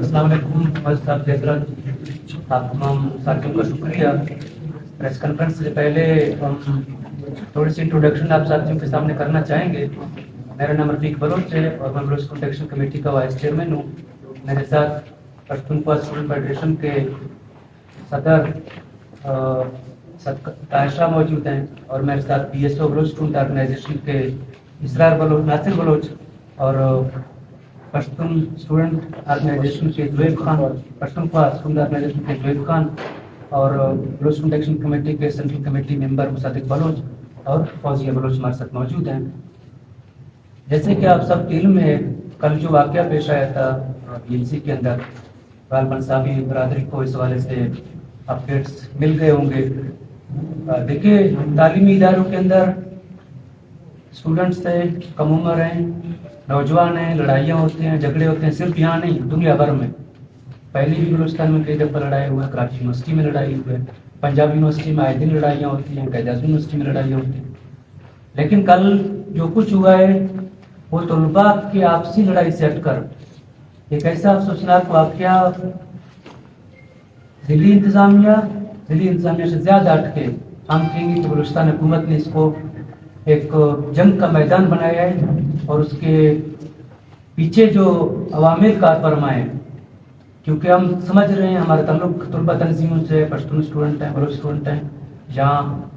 अस्सलाम वालेकुम। साहब के हज़रात, आप तमाम साथियों का शुक्रिया। प्रेस कॉन्फ्रेंस से पहले हम थोड़ी सी इंट्रोडक्शन आप साथियों के सामने करना चाहेंगे। मेरा नाम रफीक बलोच है और मैं बलोच प्रोटेक्शन कमेटी का वाइस चेयरमैन हूँ। मेरे साथ पश्तूनख्वा स्टूडेंट फेडरेशन के सदर तायशा मौजूद हैं और मेरे साथ PSO बलोच स्टूडेंट ऑर्गेनाइजेशन के इसरार बलोच, नासिर बलोच और पश्तून स्टूडेंट ऑर्गेनाइजेशन के जुएब खान, पश्तूनख्वा स्टूडेंट ऑर्गेनाइजेशन के जुएब खान और बलोच प्रोटेक्शन कमेटी के central committee member Musadiq Baloch और फौजिया बलोच हमारे साथ मौजूद हैं। जैसे कि आप सब इल्म में, कल जो वाक़या पेश आया था BMC के अंदर, गालबन साहबी बरादरी को इस हवाले से अपडेट्स मिल गए होंगे। देखिए, तालीमी इदारों के अंदर स्टूडेंट्स हैं, कम उम्र हैं, नौजवान हैं, लड़ाइयाँ होती हैं, झगड़े होते हैं, सिर्फ यहाँ नहीं दुनिया भर में। पहले भी बलूचिस्तान में कई दफ़ा लड़ाई हुआ है, कराची यूनिवर्सिटी में लड़ाई हुई है, पंजाब यूनिवर्सिटी में आए दिन लड़ाइयाँ होती हैं, कैजाज यूनिवर्सिटी में लड़ाइयाँ होती हैं। लेकिन कल जो कुछ हुआ है वो तलबा की आपसी लड़ाई से हटकर एक ऐसा अफसोसनाक वाक़या दिल्ली इंतज़ामिया से ज़्यादा हटके हम कहेंगे कि बलूचिस्तान हुकूमत ने इसको एक जंग का मैदान बनाया है और उसके पीछे जो अवामिर कार फरमाए, क्योंकि हम समझ रहे हैं हमारा ताल्लुक तलबा तंजीमों से, पश्तून स्टूडेंट हैं, बलोच स्टूडेंट हैं, जहाँ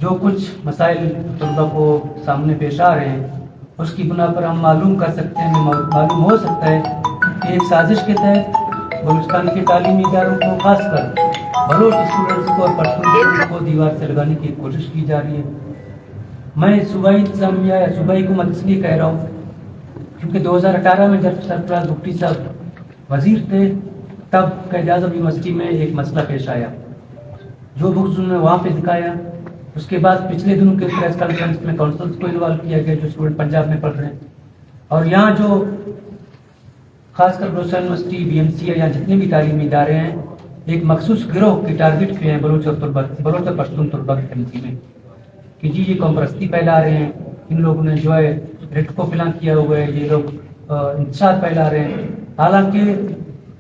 जो कुछ मसाइल तलबा को सामने पेश आ रहे हैं उसकी बुना पर हम मालूम कर सकते हैं, मालूम हो सकता है कि एक साजिश के तहत बलूचिस्तान के तालीमी इदारों को खासकर बलोच स्टूडेंट्स को और पश्तून स्टूडेंट्स को दीवार से लगाने की कोशिश की जा रही है। मैं सूबाई इंतजामिया या सूबाई हुकूमत इसलिए कह रहा हूँ क्योंकि 2018 में जब सरफराज भुट्टी साहब वजीर थे तब कैजाज़ यूनिवर्सिटी में एक मसला पेश आया, जो बुक्स उन्होंने वहाँ पे दिखाया। उसके बाद पिछले दिनों के प्रेस कॉन्फ्रेंस में काउंसिल्स को इन्वॉल्व किया गया जो स्टूडेंट पंजाब में पढ़ रहे हैं, और यहाँ जो खासकर बलूचिस्तान यूनिवर्सिटी, BMC या जितने भी तालीमी इदारे हैं एक मखसूस गिरोह की टारगेट किए हैं बलोच और पश्तून तलबा की तंजीमें कि जी ये कौमपरस्ती फैला रहे हैं, इन लोगों ने जो है रेट को फिलान किया हुआ है, ये लोग इंतशार फैला रहे हैं। हालांकि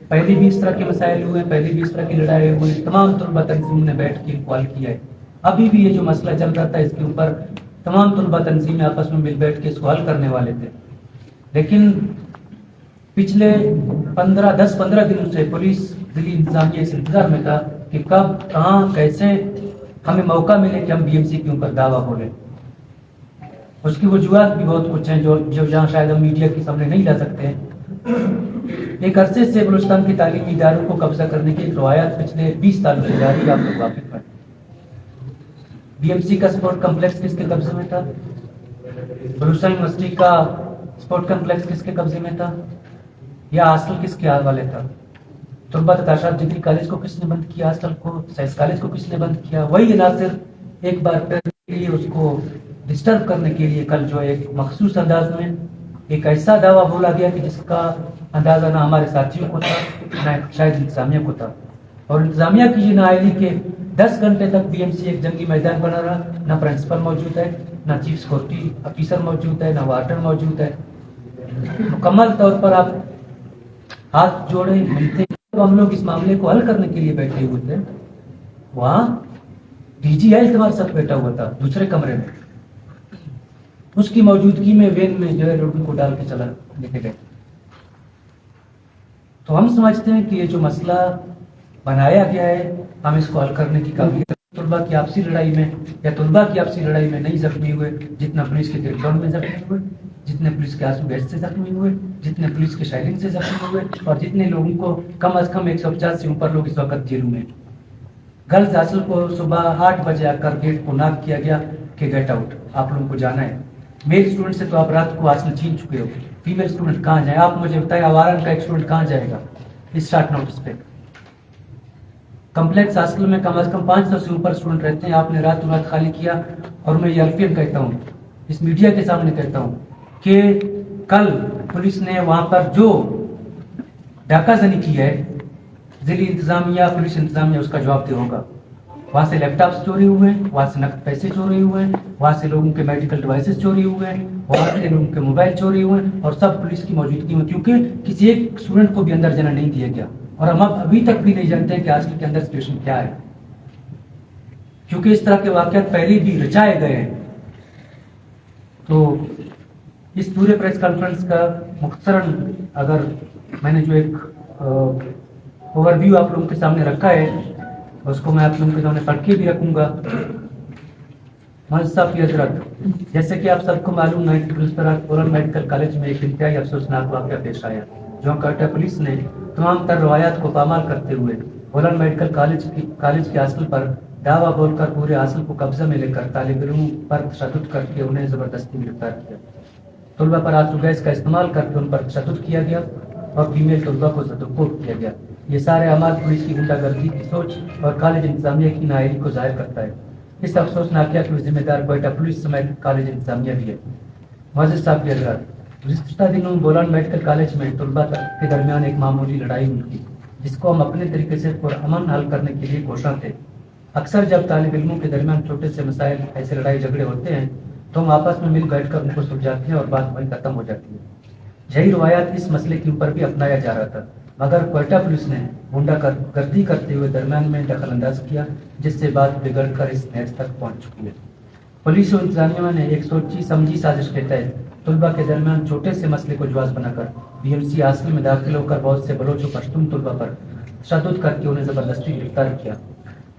पहले भी इस तरह के मसाइल हुए हैं, पहले भी इस तरह की लड़ाई हुई, तमाम तलबा तंजीम ने बैठ के इक्वाल किया है। अभी भी ये जो मसला चल रहा था इसके ऊपर तमाम तलबा तंजीमें आपस में मिल बैठ के सवाल करने वाले थे, लेकिन पिछले 10-15 दिनों से पुलिस दिल्ली इंतजामिया इस इंतजार में था कि कब, कहाँ, कैसे हमें मौका मिले कि हम BMC के ऊपर दावा बोलें। उसकी वजूहत भी बहुत कुछ हैं जो जहाँ शायद हम मीडिया के सामने नहीं ला सकते हैं। एक अरसे से बलूचिस्तान के तालीमी इदारों को कब्जा करने की एक रवायत पिछले 20 साल से जारी, आप लोग वाकिफ हैं। BMC का स्पोर्ट कम्प्लेक्स किसके कब्जे में था? बलूचिस्तान यूनिवर्सिटी का स्पोर्ट कम्प्लेक्स किसके कब्जे में था? या हॉस्टल किसके हवाले था? तलबा ताशात डिग्री कॉलेज को किसने बंद किया? हॉस्टल को, साइंस कॉलेज को किसने बंद किया? वही नासिर एक बार फिर उसको डिस्टर्ब करने के लिए कल जो एक मखसूस अंदाज में एक ऐसा दावा बोला गया कि जिसका अंदाजा ना हमारे साथियों को था ना शायद इंतजामिया को था, और इंतजामिया की ये नाअहली के 10 घंटे तक BMC एक जंगी मैदान बना रहा। ना प्रिंसिपल मौजूद है, ना चीफ सिक्योरिटी ऑफिसर मौजूद है, ना वार्डन मौजूद है। मुकम्मल तौर पर आप हाथ जोड़े मिलते, हम लोग इस मामले को हल करने के लिए बैठे हुए थे, वहाँ DG हेल्थ हमारे साथ बैठा हुआ था दूसरे कमरे में, उसकी मौजूदगी में वैन में जो है लोगों को डाल के चला लेके गए। तो हम समझते हैं कि ये जो मसला बनाया गया है हम इसको हल करने की काबिलियत, तलबा की आपसी लड़ाई में या तलबा की आपसी लड़ाई में नहीं जख्मी हुए जितना पुलिस के ग्रेनेड में जख्मी हुए, जितने पुलिस के आंसू गैस से जख्मी हुए, जितने पुलिस के शायरिंग से जख्मी हुए, और जितने लोगों को कम अज कम 150 से ऊपर लोग इस वक्त जेलों में। गर्ल्स हॉस्टल को सुबह 8 बजे आकर गेट को नॉक किया गया कि गेट आउट, आप लोगों को जाना है। मेल स्टूडेंट से तो आप रात को हॉस्टल छीन चुके हो, फीमेल स्टूडेंट कहाँ जाए? आप मुझे बताएं, आवारन का एक स्टूडेंट कहाँ जाएगा इस शॉर्ट नोटिस पे? कम्प्लेक्स हॉस्टल में कम अज कम 500 से ऊपर स्टूडेंट रहते हैं, आपने रात खाली किया। और मैं ये अल्फियन कहता हूँ, इस मीडिया के सामने कहता हूँ कि कल पुलिस ने वहाँ पर जो डाकाजनी की है, जिली इंतजामिया, पुलिस इंतजामिया उसका जवाब दे होगा। वहाँ से लैपटॉप्स चोरी हुए हैं, वहाँ से नकद पैसे चोरी हुए हैं, वहाँ से लोगों के मेडिकल डिवाइसेस चोरी हुए हैं, वहाँ से उनके मोबाइल चोरी हुए और सब पुलिस की मौजूदगी में, क्योंकि किसी एक स्टूडेंट को भी अंदर जाना नहीं दिया गया। और हम अब अभी तक भी नहीं जानते हैं कि हॉस्टल के अंदर सिचुएशन क्या है, क्योंकि इस तरह के वाकयात पहले भी रचाए गए हैं। तो इस पूरे प्रेस कॉन्फ्रेंस का मुख्तसरन अगर मैंने जो एक ओवरव्यू आप लोगों के सामने रखा है, उसको मैं आप लोगों के सामने पढ़ के भी रखूंगा। मौलाना साहब की हजरत, जैसे कि आप सबको मालूम है कि कोलन मेडिकल कॉलेज में एक इंतहाई अफसोसनाक वाकया पेश आया, जो कोयटा पुलिस ने तमाम तर रवायात को पामाल करते हुए कोलन मेडिकल कॉलेज के हासिल पर दावा बोलकर पूरे हासिल को कब्जा में लेकर तालिब इल्मों पर तशद्दुद करके उन्हें ज़बरदस्ती गिरफ्तार किया। तलबा पर आंसू गैस का इस्तेमाल करके उन पर तशद्दुद किया गया और फीमेल तलबा को ज़दुकोर किया गया। ये सारे अमाल पुलिस की गुंडागर्दी की सोच और कॉलेज इंतजामिया की नाअहली को ज़ाहिर करता है। इस अफसोसनाक वाक़या के जिम्मेदार कोयटा पुलिस समेत कॉलेज इंतजामिया भी है। मुअज़्ज़िज़ साहब की हज़रात, गुज़िश्ता दिनों बोलान मेडिकल कॉलेज में तलबा के दरमियान एक मामूली लड़ाई हुई थी, जिसको हम अपने तरीके से पुरअमन हल करने के लिए कोशां थे। अक्सर जब तालिब इल्मों के दरमियान छोटे से मसाइल ऐसे लड़ाई झगड़े होते हैं तो हम आपस में मिल बैठ कर उनको सुलझाते हैं और बात वहीं ख़त्म हो जाती है। यही रवायात इस मसले के ऊपर भी अपनाया जा रहा था, मगर कोयटा पुलिस ने गुंडागर्दी करते हुए दरमियान में दखल अंदाज किया, जिससे बात बिगड़ कर इस नहज तक पहुँच चुकी है। पुलिस और इंतजामिया ने एक सोची समझी साजिश के तहत तलबा के दरमियान छोटे से मसले को जवाब बनाकर BMC हासिल में दाखिल होकर बहुत से बलोच व पश्तून तलबा पर तशद्दुद करके उन्हें ज़बरदस्ती गिरफ्तार किया।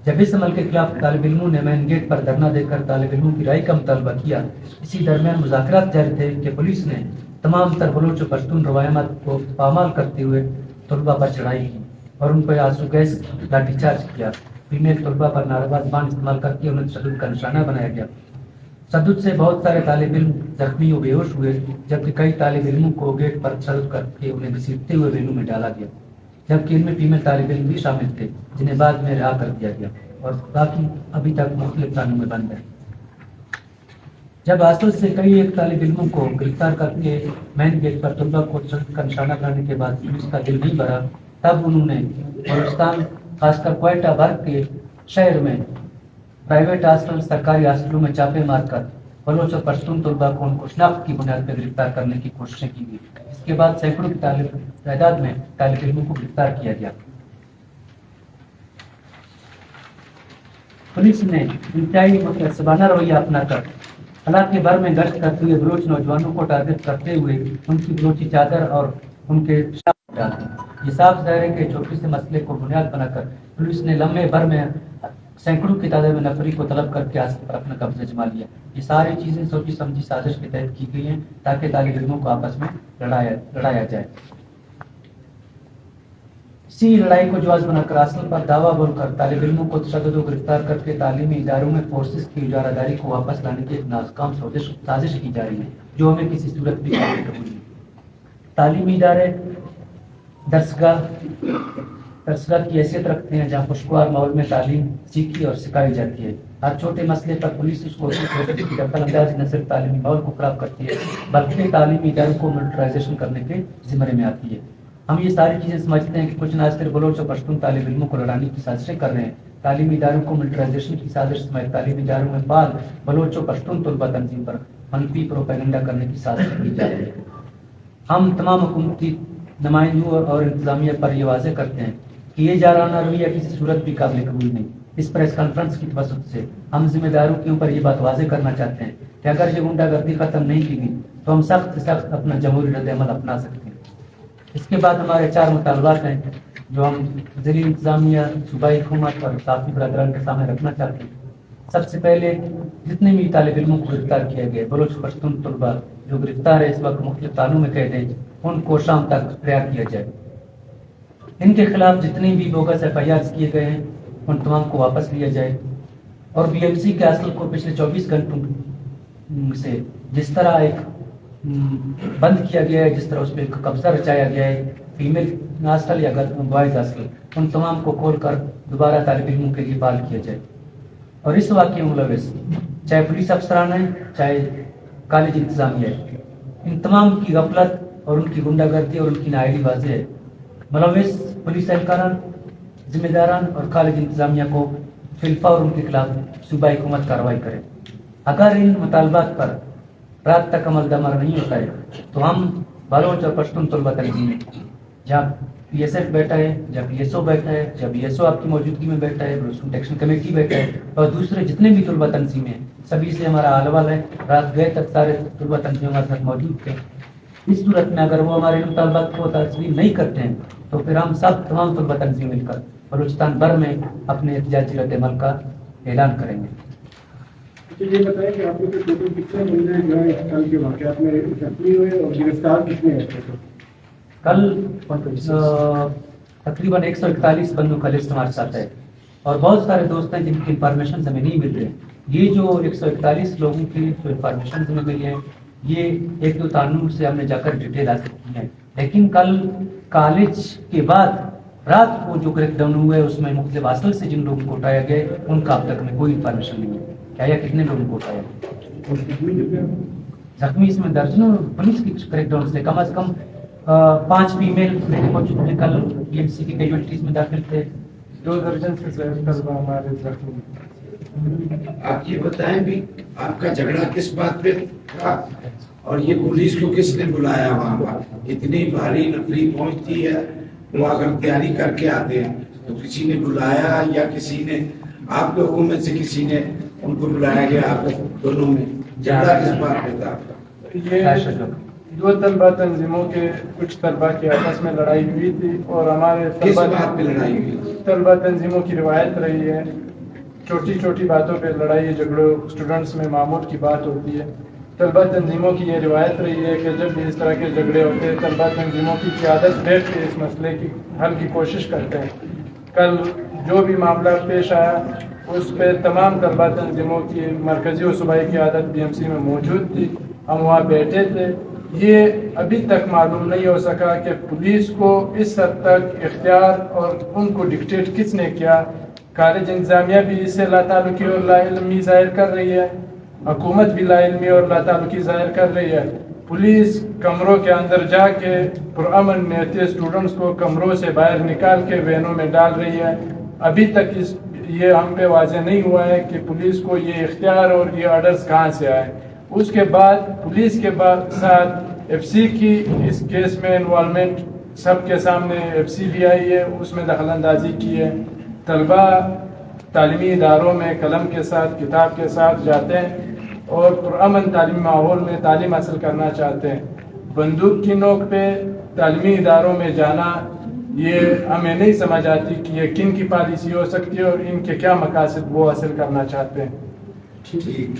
जब इस अमल के खिलाफ तालिब इल्मों ने मेन गेट पर धरना देकर तालिब इल्मों की राय का मुतालबा किया, इसी दरमियान मुज़ाकरात जारी थे कि पुलिस ने तमाम तर बलोच व पश्तून रवायत को पामाल करते हुए तलबा पर चढ़ाई की और उन पर आंसू गैस लाठीचार्ज किया। फीमेल तलबा पर नारेबाज ज़बान इस्तेमाल करके उन्हें तशद्दुद का निशाना बनाया गया। तशद्दुद से बहुत सारे तालिब इल्म जख्मी व बेहोश हुए, जबकि कई तालिब इल्मों को गेट पर तशद्दुद करके उन्हें घसीटते हुए वेनू में डाला गया, जबकि इनमें फीमेल तालिब इल्म भी शामिल थे, जिन्हें बाद में रिहा कर दिया गया और बाकी अभी तक मुख्तलिफ थानों में बंद है। जब हासिल से कई एक तालिब इल्मों को गिरफ्तार करके मेन गेट पर तलबा को तशद्दुद का निशाना बनाने के बाद पुलिस का दिल नहीं भरा, तब उन्होंने बलूचिस्तान खासकर कोयटा भर के शहर में प्राइवेट हॉस्टल सरकारी हॉस्टलों में छापे मारकर बलोच और पश्तून तलबा को उनको शनाख्त की बुनियाद पर गिरफ्तार करने की कोशिशें की गई। इसके बाद सैकड़ों की तादाद में तालिब इल्मों को गिरफ्तार किया गया। पुलिस ने इंतहाई मुतअस्सिबाना रवैया अपनाकर इलाके भर में गश्त करते हुए बलोच नौजवानों को टारगेट करते हुए उनकी बलोची चादर और उनके ये साफ ज़ाहिर है कि छोटे से मसले को बुनियाद बनाकर पुलिस ने लम्हे भर में सैकड़ों की तादाद में नफरी को तलब करके हासिल पर अपना कब्जा जमा लिया। ये सारी चीज़ें सोची समझी साजिश के तहत की गई हैं ताकि तालिब इल्मों को आपस में लड़ाया जाए। इसी लड़ाई को जवाब बनाकर हासिल पर दावा बोलकर तालिब इल्मों को तशद्दुद गिरफ्तार करके तालीमी इदारों में फोर्सेस की इजारादारी को वापस लाने की एक नाकाम साजिश की जा रही है, जो हमें किसी सूरत भी काबिल कबूल नहीं। तालीमी इदारे दरसगाह की हैसियत रखते हैं जहाँ खुशगवार माहौल में तालीम सीखी और सिखाई जाती है। हर छोटे मसले पर पुलिस उसको की दखल अंदाजी न सिर्फ तालीमी माहौल को खराब करती है बल्कि तालीमी इदारों को मिलिटराइजेशन करने के जिम्मे में आती है। हम ये सारी चीज़ें समझते हैं कि कुछ नासिर बलोच और पश्तून तालिब इल्मों को लड़ाने की साजिशें कर रहे हैं। तालीमी इदारों को मिलिटराइजेशन की साजिश समेत तालीमी इदारों में फाल बलोच और पश्तून तलबा तंजीम पर मनफी प्रोपेगेंडा करने की साजिश की जा रही है। हम तमाम हुकूमती नुमाइंदों और इंतजामिया पर यह वाज़ेह करते हैं कि ये जाराना रवैया किसी सूरत भी काबिल कबूल नहीं। इस प्रेस कॉन्फ्रेंस की तवज्जुह से हम जिम्मेदारों के ऊपर ये बात वाज़ेह करना चाहते हैं कि अगर ये गुंडागर्दी ख़त्म नहीं की गई तो हम सख्त से सख्त अपना जमहूरी रद्द-ए-अमल अपना सकते हैं। इसके बाद हमारे 4 मुतालबात हैं जो हम वज़ीर इंतजामिया, सूबाई हुकूमत और साथी बरदरान के सामने रखना चाहते हैं। सबसे पहले जितने भी तालिब इल्मों को गिरफ्तार किए गए बलोच पश्तून तलबा जो गिरफ्तार है इस वक्त मुख्तलिफ थानों में कैद हैं, उनको शाम तक रिहा किया जाए। इनके खिलाफ जितनी भी बोगस FIRs किए गए हैं उन तमाम को वापस लिया जाए और BMC के हासिल को पिछले 24 घंटों से जिस तरह एक बंद किया गया है, जिस तरह उस पर कब्जा रचाया गया है, फीमेल हॉस्टल या बॉयज़ हॉस्टल, उन तमाम को खोल कर दोबारा तालिब इल्मों के लिए बहाल किया जाए। और इस वाक़े में मुलविस चाहे पुलिस अफसरान हैं चाहे कॉलेज इंतजामिया है, इन तमाम की गफलत और उनकी गुंडागर्दी और उनकी नाअहली वाज़ेह है। मुलविस पुलिस एहलकारान, जिम्मेदारान और कॉलेज इंतजामिया को फिलफा और उनके खिलाफ सूबाई हुकूमत कार्रवाई करे। अगर इन मुतालबात पर रात तक अमल दमर नहीं होता है, तो हम बलोच और पश्तून तलबा तंजीम जहाँ PSF बैठा है, जब PSO बैठा है, जब PSO आपकी मौजूदगी में बैठा है, बलूचिस्तान एक्शन कमेटी बैठा है और दूसरे जितने भी तलबा तंजीमें हैं, सभी से हमारा हाल है। रात गए तक सारे तलबा तंजीम हमारे साथ मौजूद थे। इस सूरत में अगर वो हमारे मुतालबात को तस्लीम नहीं करते हैं तो फिर हम सब तमाम तलबा तंजीम मिलकर बलूचिस्तान भर में अपने एहतजाजी रद्द-ए-अमल का ऐलान करेंगे। तो ये बताएं कि आप लोग के टोटल कितने बंदे जो है कल के वाक़यात में जख्मी हुए और गिरफ्तार कितने हैं टोटल? कल तकरीबन 141 बंदों का लिस्ट हमारे साथ है और बहुत सारे दोस्त हैं जिनकी इंफॉर्मेशन हमें नहीं मिल रही है। ये जो 141 लोगों की जो इंफॉर्मेशन हमें मिली है, ये एक दो तानूर से हमने जाकर डिटेल हासिल की है, लेकिन कल कॉलेज के बाद रात को जो क्रैकडाउन हुआ है उसमें मुख्तलिफ हासिल से जिन लोगों को उठाया गया उनका अब तक में कोई इंफॉर्मेशन नहीं है क्या या कितने लोगों को उठाया। जख्मी इसमें दर्जनों पुलिस की क्रैकडाउन से कम 5 फीमेल पहुंचे कल PMC की कैजुअलिटीज में दाखिल थे। 2 दर्जन से ज्यादा हमारे जख्मी। आप ये बताएं भी आपका झगड़ा किस बात पे था और ये पुलिस को किसने बुलाया वहाँ पर? इतनी भारी नफरी पहुंचती है, वो अगर तैयारी करके आते हैं तो किसी ने बुलाया या किसी ने आप लोगों में से किसी ने उनको बुलाया गया? आप दोनों में झगड़ा किस बात पे था आपका? ये 2 तलबा तंजीमों के कुछ तलबा की आपस में लड़ाई हुई थी और हमारे किस बात पे लड़ाई हुई? तलबा तंजीमों की रिवायत रही है, छोटी छोटी बातों पे लड़ाई झगड़ों स्टूडेंट्स में मामूल की बात होती है। तलबा तंजीमों की ये रिवायत रही है कि जब भी इस तरह के झगड़े होते हैं तलबा तंजीमों की क़यादत बैठ के इस मसले की हल की कोशिश करते हैं। कल जो भी मामला पेश आया उस पर तमाम तलबा तंजीमों की मरकज़ी और सूबाई क़यादत BMC में मौजूद थी, हम वहाँ बैठे थे। ये अभी तक मालूम नहीं हो सका कि पुलिस को इस हद तक इख्तियार और उनको डिक्टेट किसने किया। कॉलेज इंतज़ामिया भी इससे लाताल्लुकी और लाइल्मी ज़ाहिर कर रही है, हुकूमत भी लाइल्मी और लाताल्लुकी ज़ाहिर कर रही है। पुलिस कमरों के अंदर जाके पुरअमन नियत स्टूडेंट्स को कमरों से बाहर निकाल के वैनों में डाल रही है। अभी तक ये हम पे वाज़ेह नहीं हुआ है कि पुलिस को ये इख्तियार और ये ऑर्डर्स कहाँ से आए। उसके बाद पुलिस के साथ FC की इस केस में इन्वॉल्वमेंट सबके सामने FC भी आई है, उसमें दखलंदाजी की है। तलबा तालीमी इदारों में कलम के साथ किताब के साथ जाते हैं और पुरअमन तालीमी माहौल में तालीम हासिल करना चाहते हैं। बंदूक की नोक पे तालीमी इदारों में जाना ये हमें नहीं समझ आती कि ये किन की पॉलिसी हो सकती है और इनके क्या मकासद वो हासिल करना चाहते हैं। ठीक।